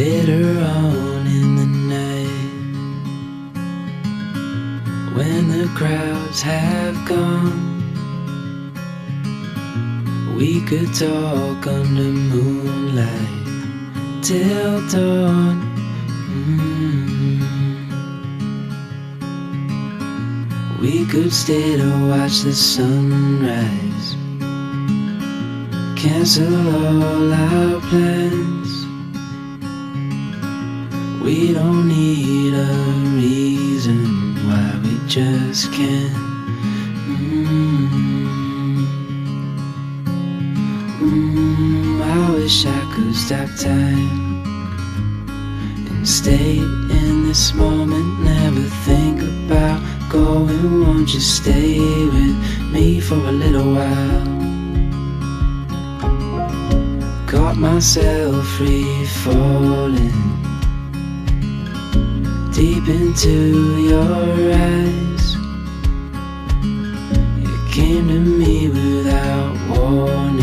Later on in the night, when the crowds have gone, we could talk under moonlight till dawn. We could stay to watch the sunrise, cancel all our plans. We don't need a reason why we just can't. I wish I could stop time and stay in this moment, never think about going. Won't you stay with me for a little while? Caught myself free falling deep into your eyes. You came to me without warning.